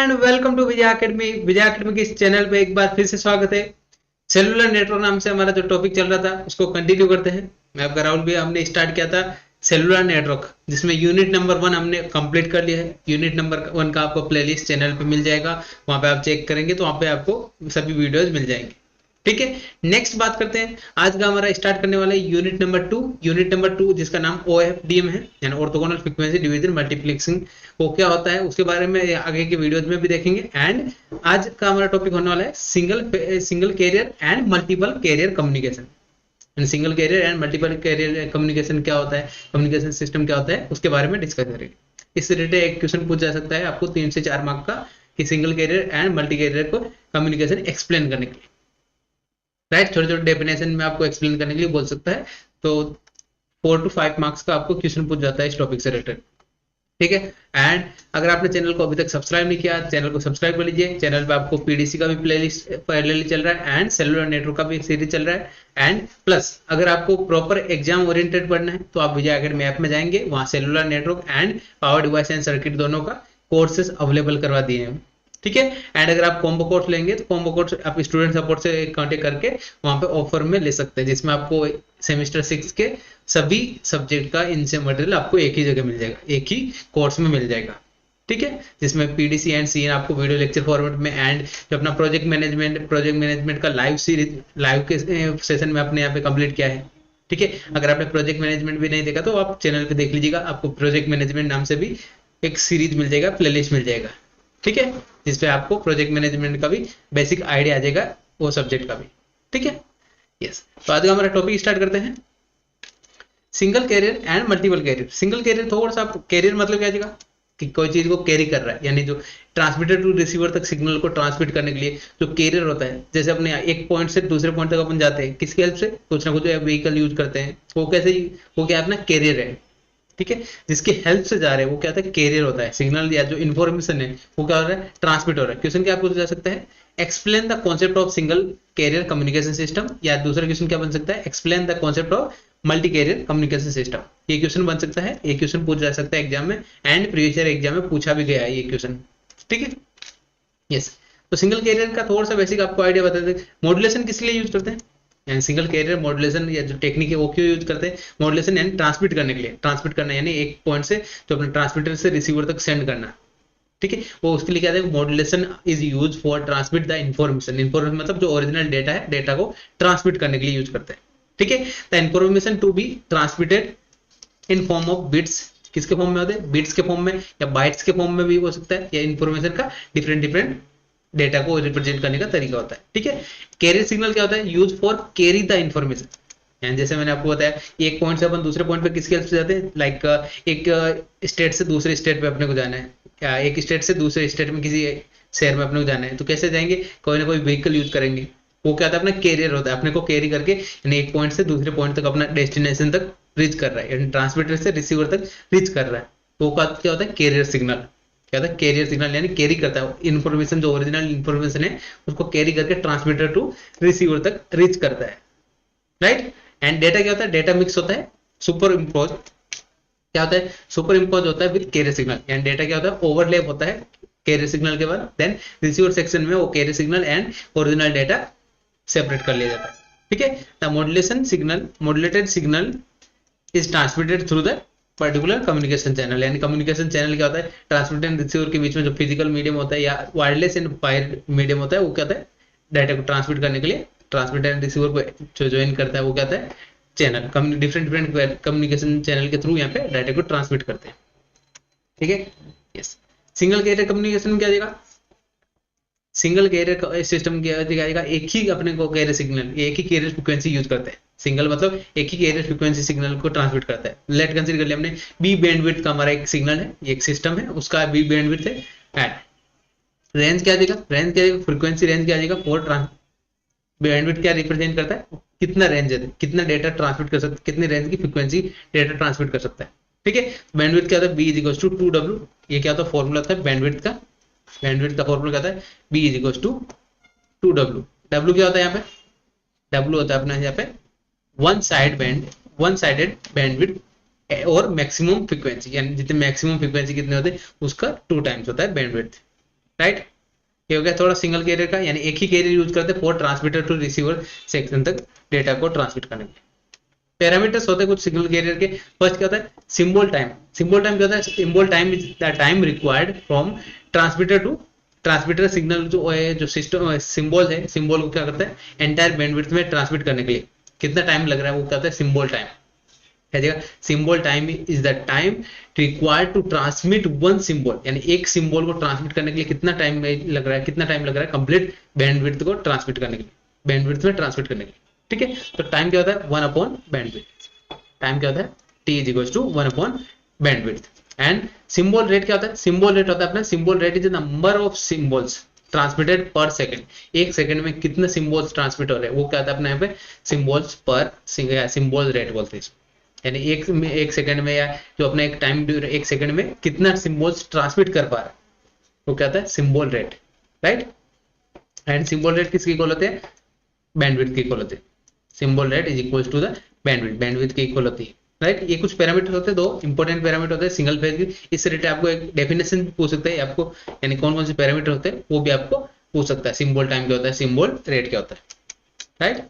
And welcome to Vijay academy. Vijay academy के इस channel पे एक बार फिर से स्वागत है। सेलुलर नेटवर्क नाम से हमारा जो टॉपिक चल रहा था उसको कंटिन्यू करते हैं। मैं आपका राहुल भी, हमने स्टार्ट किया था सेलुलर नेटवर्क, जिसमें यूनिट नंबर 1 हमने कंप्लीट कर लिया है। यूनिट नंबर 1 का आपको प्लेलिस्ट चैनल पे मिल जाएगा, वहां पे आप चेक करेंगे तो वहां पे आपको सभी वीडियोज मिल जाएंगे। ठीक है, नेक्स्ट बात करते हैं। आज का हमारा स्टार्ट करने वाला है यूनिट नंबर 2। यूनिट नंबर 2 जिसका नाम OFDM है, यानी ऑर्थोगोनल फ्रीक्वेंसी डिवीजन मल्टीप्लेक्सिंग। वो क्या होता है उसके बारे में आगे के वीडियोज में भी देखेंगे। एंड आज का हमारा टॉपिक होने वाला है single carrier and multiple carrier communication. Single carrier and multiple carrier communication क्या होता है, कम्युनिकेशन सिस्टम क्या होता है, उसके बारे में डिस्कस करेंगे। इससे रिलेटेड एक क्वेश्चन पूछा जा सकता है आपको 3 से 4 मार्क का, कि single carrier and multi carrier को कम्युनिकेशन एक्सप्लेन करने के लिए, राइट, छोटे छोटे डेफिनेशन में आपको एक्सप्लेन करने के लिए बोल सकता है। तो 4 to 5 मार्क्स का आपको क्वेश्चन पूछ जाता है इस टॉपिक से रिलेटेड। ठीक है, एंड अगर आपने चैनल को अभी तक सब्सक्राइब नहीं किया, चैनल को सब्सक्राइब कर लीजिए। चैनल पे आपको पीडीसी का भी प्लेलिस्ट पैरेलली चल रहा है एंड सेलुलर नेटवर्क का भी सीरीज चल रहा है। एंड प्लस अगर आपको प्रॉपर एग्जाम ओरिएंटेड पढ़ना है तो आप विजय एकेडमी ऐप में जाएंगे, वहां cellular network and power device and circuit दोनों का कोर्सेज अवेलेबल करवा दिए हैं। ठीक है, एंड अगर आप कॉम्बो कोर्स लेंगे तो कॉम्बो कोर्स आप स्टूडेंट सपोर्ट से कांटेक्ट करके वहां पे ऑफर में ले सकते हैं, जिसमें आपको सेमेस्टर 6 के सभी सब्जेक्ट का इनसे मटेरियल आपको एक ही जगह मिल जाएगा, एक ही कोर्स में मिल जाएगा। ठीक है, जिसमें पीडीसी एंड सीएन आपको वीडियो लेक्चर फॉर्मेट में, एंड जो अपना प्रोजेक्ट मैनेजमेंट का लाइव सीरीज लाइव के सेशन में अपने यहाँ पे कंप्लीट किया है। ठीक है, अगर आपने प्रोजेक्ट मैनेजमेंट भी नहीं देखा तो आप चैनल पे देख लीजिएगा, आपको प्रोजेक्ट मैनेजमेंट नाम से भी एक सीरीज मिल जाएगा, प्लेलिस्ट मिल जाएगा। ठीक है, जिसपे आपको प्रोजेक्ट मैनेजमेंट का भी बेसिक आइडिया आ जाएगा, वो सब्जेक्ट का भी। ठीक है, यस। तो आज का हमारा टॉपिक स्टार्ट करते हैं, single carrier and multiple carrier. Single carrier थोड़ा सा कैरियर मतलब क्या जाएगा कि कोई चीज को कैरी कर रहा है, यानी जो ट्रांसमीटर टू रिसीवर तक सिग्नल को ट्रांसमिट करने के लिए जो कैरियर होता है, जैसे अपने एक पॉइंट से दूसरे पॉइंट तक अपन जाते हैं किसकी हेल्प से, कुछ ना कुछ व्हीकल यूज करते हैं, वो कैसे, वो क्या अपना कैरियर है। ठीक है, जिसकी हेल्प से जा रहे हैं वो क्या होता है, कैरियर होता है। सिग्नल या जो इन्फॉर्मेशन है वो क्या हो रहा है, ट्रांसमिट हो रहा है। क्वेश्चन क्या पूछा जा सकता है, explain the concept of single carrier communication system, या दूसरा क्वेश्चन क्या बन सकता है, explain the concept of multi carrier communication system. ये क्वेश्चन बन सकता है, ये क्वेश्चन पूछा जा सकता है एग्जाम में, एंड प्रीवियस ईयर एग्जाम में पूछा भी गया है ये क्वेश्चन। ठीक है, यस। तो सिंगल कैरियर का थोड़ा सा बेसिक आपको आइडिया बता दें। मॉड्यूलेशन किस लिए यूज करते हैं, यानी सिंगल कैरियर मॉड्यूलेशन या जो टेक्निक है वो क्यों यूज करते हैं, मॉड्यूलेशन यानी ट्रांसमिट करने के लिए, ट्रांसमिट करना यानी एक पॉइंट से जो अपने ट्रांसमीटर से रिसीवर तक सेंड करना। ठीक है, वो उसके लिए क्या है, modulation is use for transmit the information. Information मतलब जो ओरिजिनल डेटा है, डेटा को ट्रांसमिट करने के लिए यूज करते हैं। ठीक है, the information to be transmitted in form of bits, किसके फॉर्म में होते हैं, बिट्स के फॉर्म में या बाइट्स के फॉर्म में भी हो सकता है, या इन्फॉर्मेशन का डिफरेंट डिफरेंट डेटा को रिप्रेजेंट करने का तरीका होता है। ठीक है, कैरियर सिग्नल क्या होता है, use for carry the information. And जैसे मैंने आपको बताया, एक पॉइंट से अपन दूसरे पॉइंट पे किसकी हेल्प से जाते हैं, लाइक एक स्टेट से दूसरे स्टेट पे अपने को जाना है, या एक स्टेट से दूसरे स्टेट में किसी शहर में अपने को जाना है, तो कैसे जाएंगे, कोई ना कोई व्हीकल यूज करेंगे। वो क्या होता है, अपना कैरियर होता है, अपने को कैरी करके यानी एक पॉइंट से दूसरे पॉइंट तक अपना डेस्टिनेशन तक रीच कर रहा है, यानी ट्रांसमीटर से रिसीवर तक रीच कर रहा है। तो वो क्या होता है, कैरियर सिग्नल। क्या होता है, कैरियर सिग्नल यानी कैरी करता है इन्फॉर्मेशन, जो ओरिजिनल इन्फॉर्मेशन है उसको कैरी करके ट्रांसमीटर टू रिसीवर तक रीच करता है, राइट। एंड डेटा क्या होता है, डेटा मिक्स होता है, सुपर इम्पोज क्या होता है, सुपर इम्पोज होता है with carrier signal. And data क्या होता है, ओवरलैप होता है कैरियर सिग्नल के बाद, देन रिसीवर सेक्शन में वो carrier signal and original data separate कर लिया जाता है। ठीक है, the modulated signal is transmitted through the particular communication channel. यानी कम्युनिकेशन चैनल क्या होता है, ट्रांसमीटर एंड रिसीवर के बीच में जो फिजिकल मीडियम होता है या वायरलेस एंड वायर मीडियम होता है, वो क्या होता है, डाटा को ट्रांसमिट करने के लिए ट्रांसमीटर एंड रिसीवर को जो ज्वाइन करता है वो क्या होता है, channel. Different different communication channel के थ्रू यहाँ पे डाटा को ट्रांसमिट करते हैं। ठीक है, यस। सिंगल कैरियर कम्युनिकेशन में क्या देगा, सिंगल कैरियर सिस्टम क्या जाएगा, एक ही अपने को कैरियर सिग्नल, एक ही कैरियर फ्रीक्वेंसी यूज करते हैं। सिंगल मतलब एक ही कैरियर फ्रीक्वेंसी सिग्नल को ट्रांसमिट करता है। लेट कंसीडर कर लिया हमने बी बैंडविड्थ का हमारा एक सिग्नल है, एक सिस्टम है, उसका बी बैंडविड्थ है। एंड रेंज क्या देगा, रेंज क्या देगा, फ्रीक्वेंसी रेंज क्या देगा, फॉर बैंडविड्थ क्या रिप्रेजेंट करता है, कितना रेंज है, कितना डेटा ट्रांसमिट कर सकता है, कितनी रेंज की फ्रीक्वेंसी डेटा ट्रांसमिट कर सकता है। ठीक है, बैंडविड्थ क्या होता है, B is equal to 2W। ये क्या होता है, फॉर्मूला होता है बैंडविड्थ का, बैंडविड्थ का फॉर्मूला क्या होता है, B is equal to 2W। W क्या होता है यहाँ पे, W होता है अपना यहाँ पे वन साइडेड बैंडविड्थ और मैक्सिमम फ्रीक्वेंसी, यानी जितने मैक्सिमम फ्रीक्वेंसी कितने होते हैं उसका 2 टाइम्स होता है बैंडविड्थ, राइट। ये हो गया थोड़ा सिंगल कैरियर का, यानी एक ही कैरियर यूज करते हैं for transmitter to receiver section तक डेटा को ट्रांसमिट करने के लिए। पैरामीटर्स होते हैं कुछ सिंगल कैरियर के। फर्स्ट क्या होता है, सिंबल टाइम। सिंबल टाइम क्या होता है, symbol time is the time required from transmitter to transmitter signal जो है, जो सिस्टम सिंबल है, सिंबल को क्या करता है एंटायर बैंडविड्थ में ट्रांसमिट करने के लिए कितना टाइम लग रहा है वो क्या होता है symbol time. Symbol time is the time required to transmit one symbol, यानी एक सिंबल को ट्रांसमिट करने के लिए कितना टाइम लग रहा है, कितना टाइम लग रहा है कंप्लीट बैंडविड्थ को ट्रांसमिट करने के लिए, बैंडविड्थ में ट्रांसमिट करने के लिए। ठीक है, तो टाइम क्या होता है 1 अपॉन बैंडविड्थ। टाइम क्या होता है t is equal to 1 upon bandwidth. And symbol rate क्या होता है, सिंबल रेट होता है अपना, symbol rate is the number of symbols transmitted per second. एक सेकंड में कितने सिंबल्स ट्रांसमिट हो रहे हैं वो क्या होता है अपने यहाँ पे सिंबल्स पर सिंबल रेट बोलते हैं, यानी एक सेकंड में, या जो अपना एक टाइम एक सेकंड में कितना सिंबल्स ट्रांसमिट कर पा रहा है वो क्या होता है symbol rate, right. And symbol rate किसके इक्वल होते हैं, बैंडविड्थ के इक्वल होते हैं। Symbol rate is equal to the bandwidth, bandwidth के इक्वल होती है, राइट। ये कुछ पैरामीटर होते हैं, दो इंपॉर्टेंट पैरामीटर होते हैं सिंगल फेज की। इससे रिलेटेड आपको एक डेफिनेशन भी पूछ सकता है आपको, यानी कौन कौन से पैरामीटर होते हैं वो भी आपको पूछ सकता है। सिंबल टाइम क्या होता है, सिंबल रेट क्या होता है, राइट।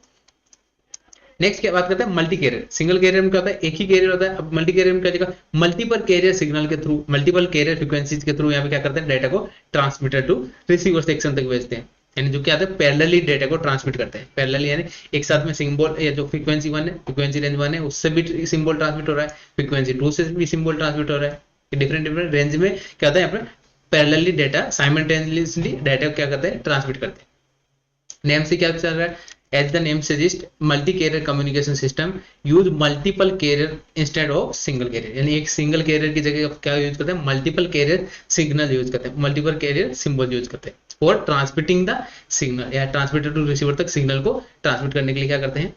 नेक्स्ट क्या बात करते हैं मल्टी कैरियर। सिंगल कैरियर में क्या होता है एक ही कैरियर होता है। अब मल्टी कैरियर में क्या होगा, मल्टीपल कैरियर सिग्नल के थ्रू, मल्टीपल कैरियर फ्रीक्वेंसीज के थ्रू यहाँ पे क्या करते हैं डाटा को ट्रांसमीटर टू रिसीवर सेक्शन तक भेजते हैं, यानी जो क्या होता है पैरेलली डेटा को ट्रांसमिट करते हैं। पैरेलली यानी एक साथ में सिंबल, या जो फ्रीक्वेंसी 1 है, फ्रीक्वेंसी रेंज 1 है, उससे भी सिंबल ट्रांसमिट हो रहा है, फ्रीक्वेंसी 2 से भी सिंबल ट्रांसमिट हो रहा है। डिफरेंट डिफरेंट रेंज में क्या होता है यहाँ पे पैरेलली डेटा साइमल्टेनियसली डेटा क्या करते हैं ट्रांसमिट करते हैं। नेम से क्या चल रहा है, as the name suggests multi carrier communication system use multiple carrier instead of single carrier, यानी एक सिंगल कैरियर की जगह क्या यूज करते हैं मल्टीपल कैरियर सिग्नल यूज करते हैं, मल्टीपल कैरियर सिंबल यूज करते हैं और ट्रांसमिटिंग द सिग्नल, या ट्रांसमीटर टू रिसीवर तक सिग्नल को ट्रांसमिट करने के लिए क्या करते हैं,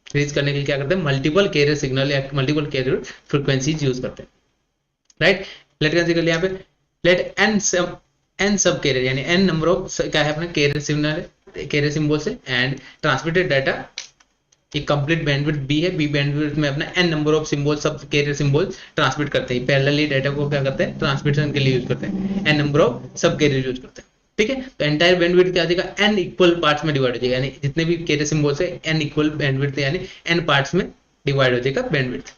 रीच करने के लिए क्या करते हैं मल्टीपल कैरियर सिग्नल या मल्टीपल कैरियर फ्रीक्वेंसीज यूज करते हैं, राइट। लेट कंसीडर यहाँ पे लेट एन सब कैरियर, यानी एन नंबर ऑफ क्या है अपना कैरियर सिग्नल है, कैरियर सिंबल से, एंड ट्रांसमिटेड डाटा एक कंप्लीट बैंडविड्थ बी है, बी बैंडविड्थ में अपना एन नंबर ऑफ सिंबल सब कैरियर सिंबल ट्रांसमिट करते हैं। पैरेलली डाटा को क्या करते हैं ट्रांसमिशन के लिए यूज करते हैं, एन नंबर ऑफ सब कैरियर यूज करते हैं। ठीक है, तो एंटायर बैंडविड्थ क्या आ जाएगा एन इक्वल पार्ट्स में डिवाइड हो जाएगा, यानी जितने भी कैरियर सिंबल है एन इक्वल बैंडविड्थ यानी एन पार्ट्स में डिवाइड हो जाएगा बैंडविड्थ।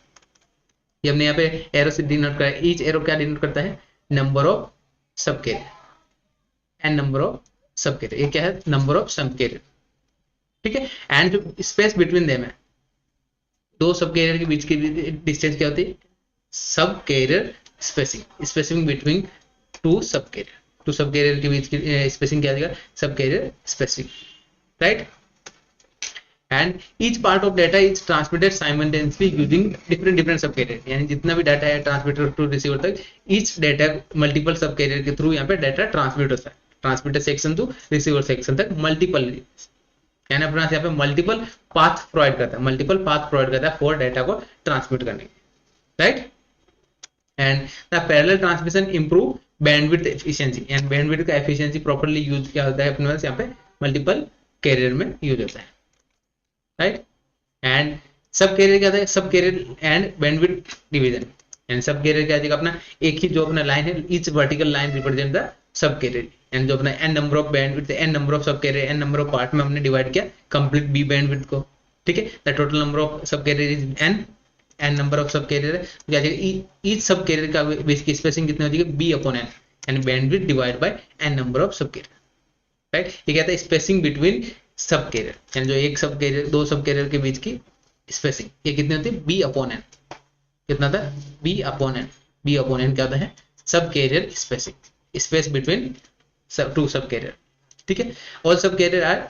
ये हमने यहाँ पे एरो से डिनोट करा, ईच एरो क्या डिनोट करता है नंबर ऑफ सब कैरियर, एन नंबर ऑफ सब कैरियर, ये क्या है नंबर ऑफ सब कैरियर। ठीक है, एंड जो स्पेस बिटवीन देम है, दो सब कैरियर के बीच की डिस्टेंस क्या होती है सब carrier spacing, spacing between two sub carrier, two sub carrier के बीच की स्पेसिंग क्या देगा sub carrier spacing, right. And each part of data is transmitted simultaneously using different sub carrier, यानी जितना भी डाटा है ट्रांसमीटर टू रिसीवर तक each data multiple sub carrier के थ्रू यहाँ पे डाटा ट्रांसमिट होता है, transmitter section to receiver section तक मल्टीपल, यानी अपना यहाँ पे मल्टीपल पाथ प्रोवाइड करता है, मल्टीपल पाथ प्रोवाइड करता है फॉर डाटा को ट्रांसमिट करने के, right. And the parallel transmission improve bandwidth efficiency, and bandwidth का एफिशिएंसी प्रॉपर्ली यूज क्या होता है अपने पास यहाँ पे मल्टीपल कैरियर में यूज होता है, राइट। एंड सब कैरियर क्या होता है सब career and bandwidth division, and subcarrier क्या होगा अपना एक ही जो अपना लाइन है each vertical line represent the subcarrier, and जो अपना N number of bandwidth N number of सब career N number of part में हमने डिवाइड किया कंप्लीट बी बैंडविड्थ को। ठीक है, द टोटल नंबर ऑफ सब carrier is N, N number of सब कैरियर है क्या ईच सब कैरियर का बेसिक स्पेसिंग कितनी होती है B upon N, and bandwidth divide by N number of सब कैरियर, राइट। ये कहता है स्पेसिंग बिटवीन सब कैरियर, यानी जो एक सब कैरियर दो सब कैरियर के बीच की स्पेसिंग ये कितनी होती है बी अपॉन एन, कितना था B upon N, B upon N क्या होता है सब carrier spacing, space between two sub carrier. ठीक है, all sub carrier are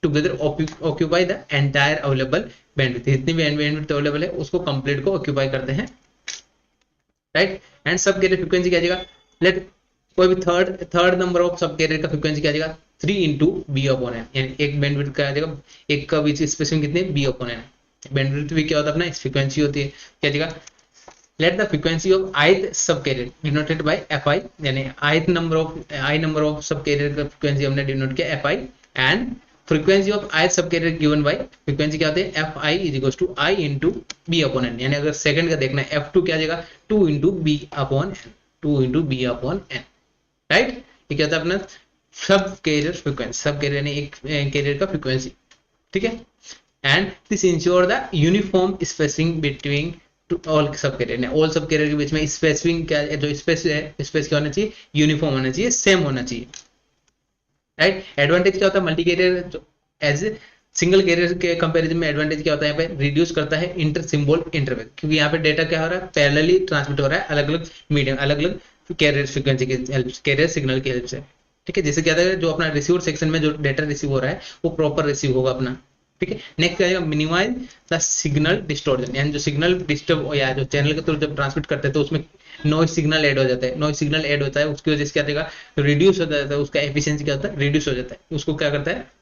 together occupy the entire available bandwidth, जितनी भी बैंडविड्थ अवेलेबल है उसको कंप्लीट को ऑक्यूपाई करते हैं, राइट। एंड सब कैरियर फ्रीक्वेंसी क्या जाएगा लेट कोई भी थर्ड नंबर ऑफ सब कैरियर का फ्रीक्वेंसी क्या जाएगा 3 इंटू बी अपॉन एन, यानी एक बैंडविड्थ का आ जाएगा एक का बीच स्पेसिंग कितनी बी अपॉन एन, बैंडविड्थ भी क्या होता है अपना फ्रीक्वेंसी होती है क्या जाएगा let the frequency of ith subcarrier denoted by fi, यानी ith number of subcarrier का frequency हमने denote किया fi, and frequency of ith subcarrier given by frequency क्या होती है fi is equals to I into b upon n, यानी अगर second का देखना है f2 क्या आ जाएगा 2 into b upon n, 2 into b upon n, right. ये क्या होता है अपना सब कैरियर फ्रीक्वेंसी, सब कैरियर यानी एक कैरियर का फ्रीक्वेंसी, ठीक है। And this ensure the uniform spacing between to all sub career, all sub carrier के बीच में स्पेसिंग क्या, जो स्पेस है, स्पेस क्या होना चाहिए, यूनिफॉर्म होना चाहिए, सेम होना चाहिए, राइट। एडवांटेज क्या होता है multi carrier as single carrier के कंपैरिजन में, एडवांटेज क्या होता है यहाँ पे, रिड्यूस करता है इंटर सिंबल इंटरवल, क्योंकि यहाँ पे डेटा क्या हो रहा है, पैरेलली ट्रांसमिट हो रहा है अलग अलग मीडियम, अलग अलग कैरियर फ्रीक्वेंसी की हेल्प, कैरियर सिग्नल की हेल्प से, ठीक है। जैसे क्या है, जो अपना रिसीवर सेक्शन में जो डेटा रिसीव हो रहा है वो प्रॉपर रिसीव होगा अपना, ठीक है। नेक्स्ट क्या है, मिनिमाइज द सिग्नल डिस्टॉर्शन, यानी जो सिग्नल डिस्टर्ब या जो चैनल के थ्रू जब ट्रांसमिट करते हैं तो उसमें नॉइज सिग्नल ऐड हो जाता है, नॉइज सिग्नल ऐड होता है, उसकी वजह से क्या देगा, रिड्यूस हो जाता है, उसका एफिशिएंसी क्या होता है, रिड्यूस हो जाता है, उसको क्या करता है,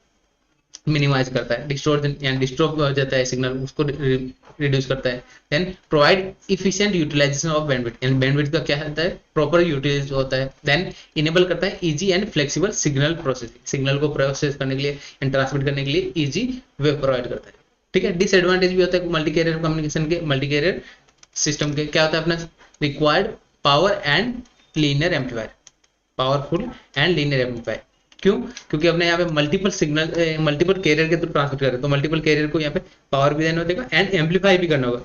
मिनिमाइज करता है, डिस्टॉर्शन यानी डिस्टर्ब हो जाता है सिग्नल, उसको रिड्यूस करता है। Then provide efficient utilization of bandwidth, यानी बैंडविड्थ का क्या होता है, प्रॉपर यूटिलाइज होता है। देन इनेबल करता है easy and flexible signal processing, signal को प्रोसेस करने के लिए एंड ट्रांसमिट करने के लिए इजी वे प्रोवाइड करता है, ठीक है। डिसएडवांटेज भी होता है मल्टी कैरियर कम्युनिकेशन के, मल्टी कैरियर सिस्टम के, क्या होता है अपना, required power and linear amplifier, powerful and linear amplifier, क्यों, क्योंकि अपने यहाँ पे मल्टीपल सिग्नल मल्टीपल कैरियर के थ्रू ट्रांसमिट कर रहे हैं, तो मल्टीपल कैरियर को यहाँ पे पावर भी देना होगा एंड एम्पलीफाई भी करना होगा,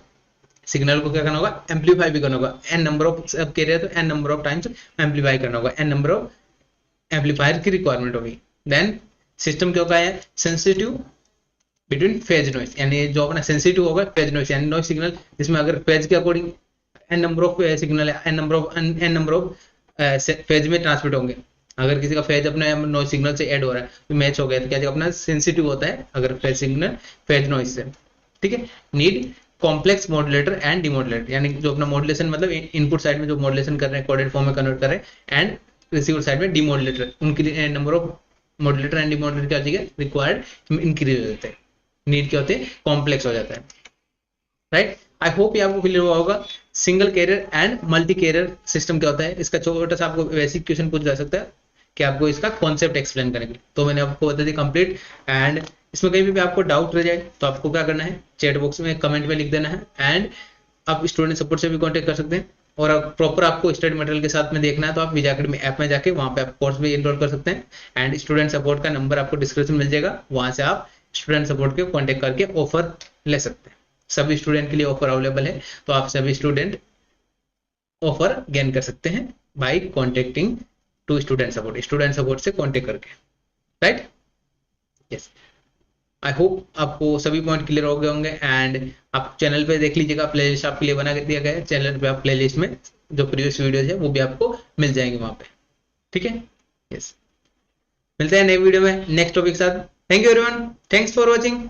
सिग्नल को क्या करना होगा, एम्पलीफाई भी करना होगा, एन नंबर ऑफ कैरियर तो N number of times amplify करना होगा, एन नंबर ऑफ एम्पलीफायर की रिक्वायरमेंट होगी। देन सिस्टम क्या होगा है, सेंसिटिव बिटवीन फेज नॉइस, यानी जो अपना सेंसिटिव होगा फेज नॉइस, यानी नॉइस सिग्नल जिसमें अगर फेज के according N number of signal है, एन नंबर ऑफ फेज में ट्रांसमिट होंगे, अगर किसी का फेज अपने नॉइज सिग्नल से ऐड हो रहा है तो मैच हो गया, तो क्या अपना सेंसिटिव होता है अगर फेज सिग्नल फेज नॉइज से, ठीक है। Need complex modulator and demodulator, यानी जो अपना मॉड्यूलेशन मतलब इनपुट साइड में जो मॉड्यूलेशन कर रहे हैं कोडेड फॉर्म में कन्वर्ट कर रहे हैं, एंड रिसीवर साइड में डिमॉड्यूलेटर, उनके लिए number of modulator and demodulator क्या चाहिए, रिक्वायर्ड इंक्रीज हो जाते हैं, नीड क्या होते हैं, कॉम्प्लेक्स हो जाता है, राइट। आई होप ये आपको क्लियर हुआ होगा single carrier and multi carrier system क्या होता है। इसका छोटा सा आपको बेसिक क्वेश्चन पूछ जा सकता है कि आपको इसका कॉन्सेप्ट एक्सप्लेन करेंगे, तो मैंने आपको बता दी कंप्लीट। एंड इसमें कहीं भी आपको डाउट रह जाए तो आपको क्या करना है, चैट बॉक्स में कमेंट में लिख देना है, एंड आप स्टूडेंट सपोर्ट से भी कॉन्टेक्ट कर सकते हैं, और प्रॉपर आपको स्टडी मटेरियल के साथ में देखना है तो आप विजय अकेडमी ऐप में जाके वहाँ पे आप कोर्स भी इनरोल कर सकते हैं, एंड स्टूडेंट सपोर्ट का नंबर आपको डिस्क्रिप्शन मिल जाएगा, वहाँ से आप स्टूडेंट सपोर्ट के कॉन्टेक्ट करके ऑफर ले सकते हैं। सभी स्टूडेंट के लिए ऑफर अवेलेबल है, तो आप सभी स्टूडेंट ऑफर गेन कर सकते हैं by contacting to student support से कॉन्टेक्ट करके, राइट। यस, आई होप आपको सभी पॉइंट क्लियर हो गए होंगे। एंड आप चैनल पे देख लीजिएगा, प्लेलिस्ट आपके लिए बना कर दिया गया है चैनल पे, आप प्लेलिस्ट में जो प्रीवियस वीडियोज है वो भी आपको मिल जाएंगे वहां पे, ठीक है। यस, मिलते हैं नए वीडियो में नेक्स्ट टॉपिक के साथ। Thank you everyone, thanks for watching.